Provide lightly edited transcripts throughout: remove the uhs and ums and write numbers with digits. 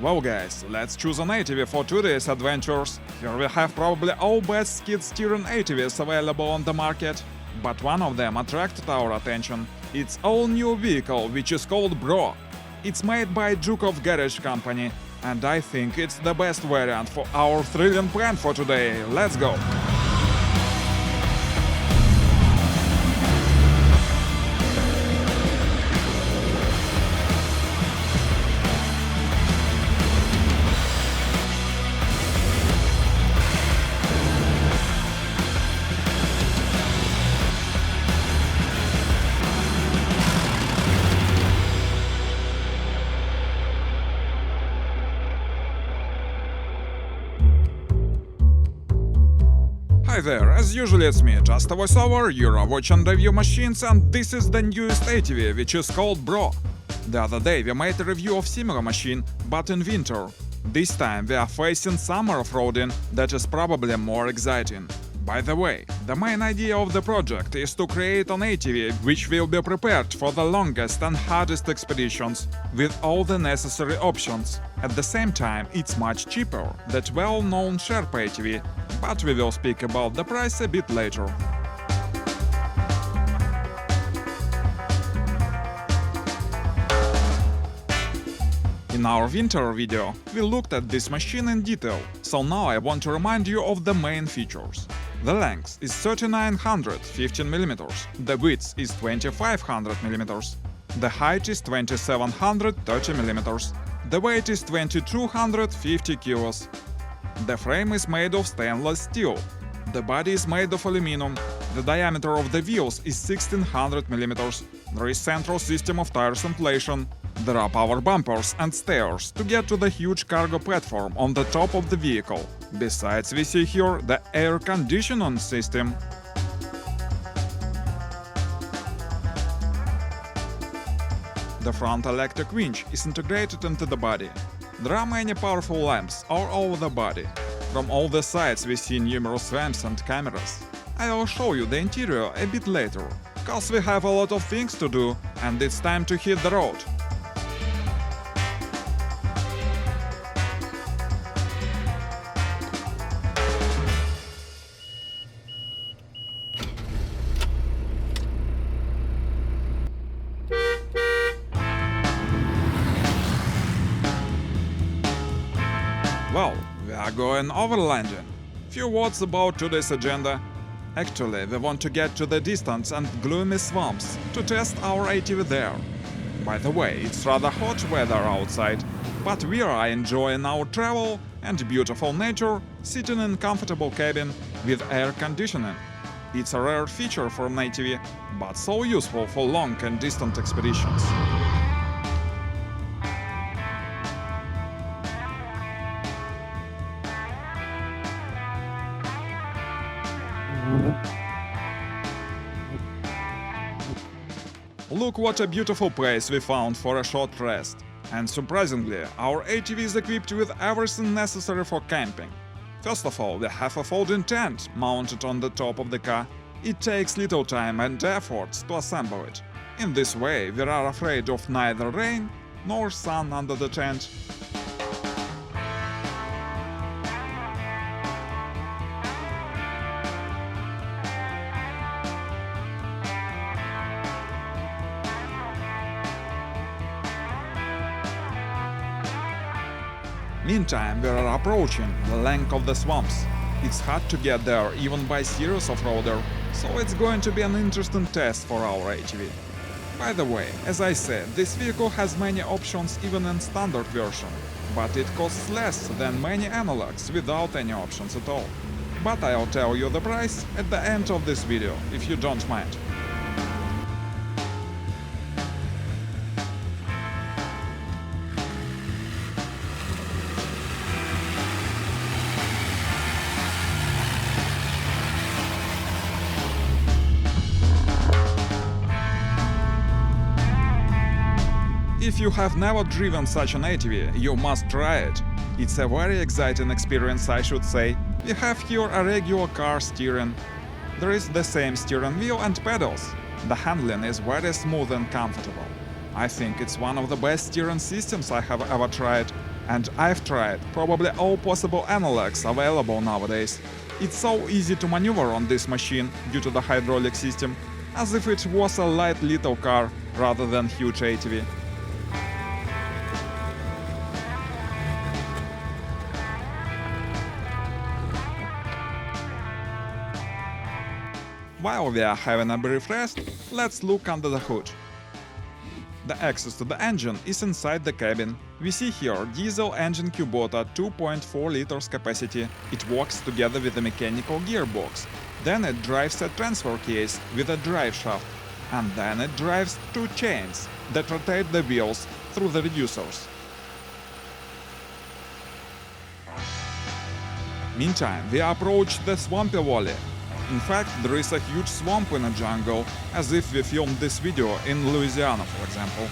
Well guys, let's choose an ATV for today's adventures. Here we have probably all best skid steering ATVs available on the market, but one of them attracted our attention. It's all new vehicle which is called Bro. It's made by Jukov Garage Company, and I think it's the best variant for our thrilling plan for today. Let's go! Hi there, as usually it's me, just a voiceover, you're watching Review Machines, and this is the newest ATV, which is called Bro. The other day we made a review of similar machine, but in winter. This time we are facing summer off-roading that is probably more exciting. By the way, the main idea of the project is to create an ATV which will be prepared for the longest and hardest expeditions, with all the necessary options. At the same time, it's much cheaper than well-known Sherp ATV, but we will speak about the price a bit later. In our winter video, we looked at this machine in detail, so now I want to remind you of the main features. The length is 3915 mm, the width is 2500 mm, the height is 2730 mm, the weight is 2250 kilos. The frame is made of stainless steel. The body is made of aluminum. The diameter of the wheels is 1600 mm. There is central system of tires inflation. There are power bumpers and stairs to get to the huge cargo platform on the top of the vehicle. Besides, we see here the air conditioning system. The front electric winch is integrated into the body. There are many powerful lamps all over the body. From all the sides we see numerous lamps and cameras. I will show you the interior a bit later, cause we have a lot of things to do and it's time to hit the road. Well, we are going overlanding. Few words about today's agenda. Actually, we want to get to the distant and gloomy swamps to test our ATV there. By the way, it's rather hot weather outside, but we are enjoying our travel and beautiful nature, sitting in comfortable cabin with air conditioning. It's a rare feature for an ATV, but so useful for long and distant expeditions. Look what a beautiful place we found for a short rest. And surprisingly, our ATV is equipped with everything necessary for camping. First of all, we have a folding tent mounted on the top of the car. It takes little time and effort to assemble it. In this way, we are afraid of neither rain nor sun under the tent. Meantime, we are approaching the length of the swamps. It's hard to get there even by serious off-roader, so it's going to be an interesting test for our ATV. By the way, as I said, this vehicle has many options even in standard version, but it costs less than many analogs without any options at all. But I'll tell you the price at the end of this video, if you don't mind. If you have never driven such an ATV, you must try it. It's a very exciting experience, I should say. We have here a regular car steering. There is the same steering wheel and pedals. The handling is very smooth and comfortable. I think it's one of the best steering systems I have ever tried. And I've tried probably all possible analogs available nowadays. It's so easy to maneuver on this machine due to the hydraulic system, as if it was a light little car rather than huge ATV. While we are having a brief rest, let's look under the hood. The access to the engine is inside the cabin. We see here diesel engine Kubota 2.4 liters capacity. It works together with a mechanical gearbox. Then it drives a transfer case with a drive shaft. And then it drives two chains that rotate the wheels through the reducers. Meantime, we approach the swampy valley. In fact, there is a huge swamp in a jungle, as if we filmed this video in Louisiana, for example.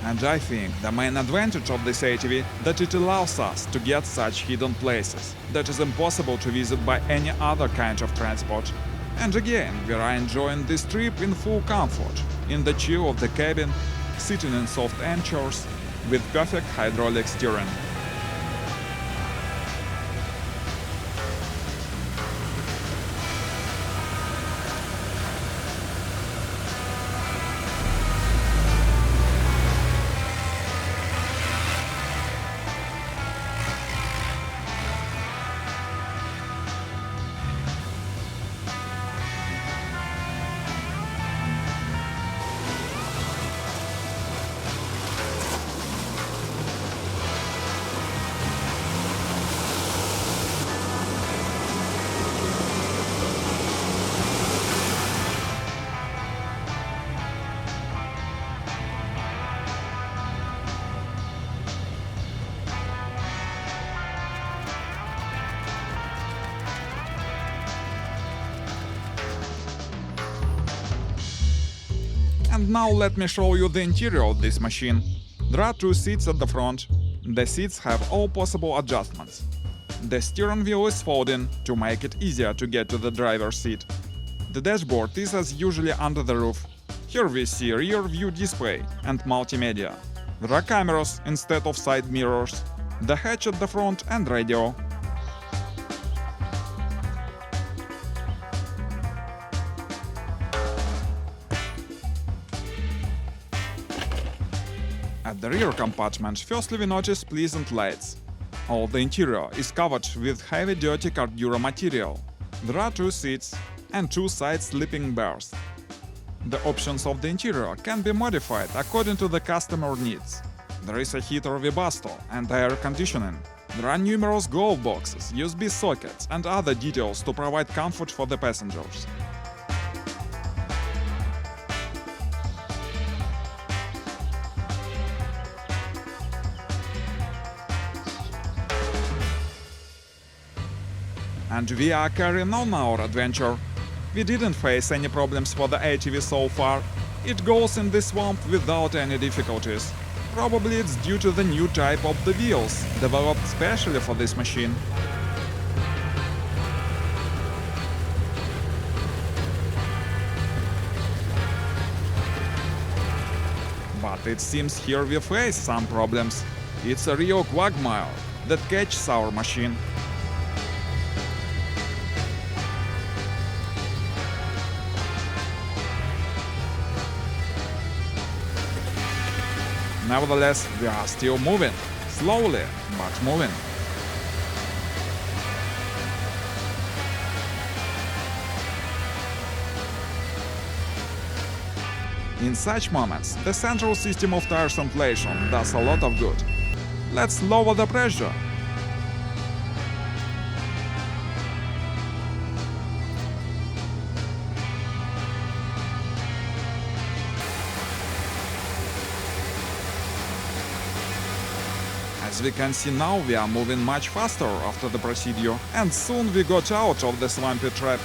And I think the main advantage of this ATV that it allows us to get such hidden places that is impossible to visit by any other kind of transport. And again, we are enjoying this trip in full comfort, in the chill of the cabin, sitting in soft armchairs, with perfect hydraulic steering. And now let me show you the interior of this machine. There are two seats at the front. The seats have all possible adjustments. The steering wheel is folding to make it easier to get to the driver's seat. The dashboard is as usually under the roof. Here we see rear view display and multimedia. There are cameras instead of side mirrors, the hatch at the front and radio. At the rear compartment, firstly we notice pleasant lights. All the interior is covered with heavy dirty Cardura material. There are two seats and two side sleeping bars. The options of the interior can be modified according to the customer needs. There is a heater Webasto and air conditioning. There are numerous glove boxes, USB sockets and other details to provide comfort for the passengers. And we are carrying on our adventure. We didn't face any problems for the ATV so far. It goes in this swamp without any difficulties. Probably it's due to the new type of the wheels, developed specially for this machine. But it seems here we face some problems. It's a real quagmire that catches our machine. Nevertheless, we are still moving, slowly, but moving. In such moments, the central system of tires inflation does a lot of good. Let's lower the pressure. As we can see now, we are moving much faster after the procedure, and soon we got out of the swampy trap.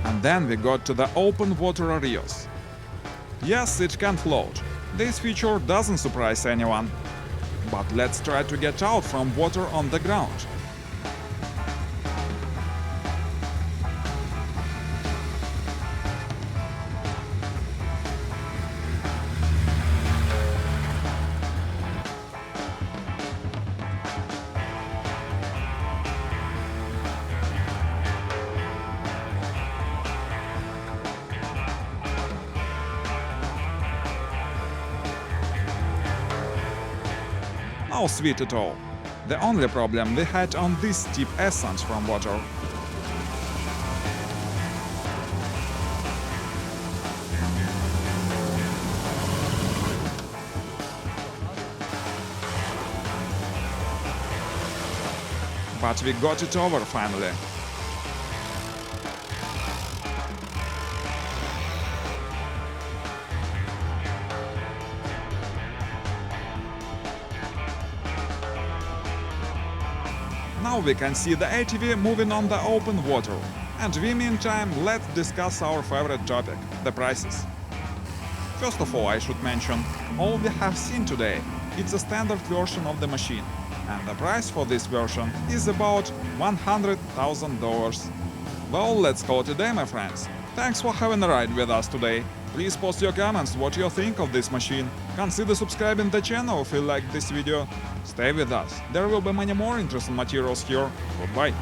And then we got to the open water areas. Yes, it can float. This feature doesn't surprise anyone. But let's try to get out from water on the ground. No sweet at all. The only problem we had on this steep ascent from water. But we got it over finally. Now we can see the ATV moving on the open water. And we meantime, let's discuss our favorite topic, the prices. First of all, I should mention, all we have seen today, it's a standard version of the machine. And the price for this version is about $100,000. Well, let's call it a day, my friends. Thanks for having a ride with us today. Please post your comments what you think of this machine. Consider subscribing the channel if you like this video. Stay with us. There will be many more interesting materials here. Goodbye.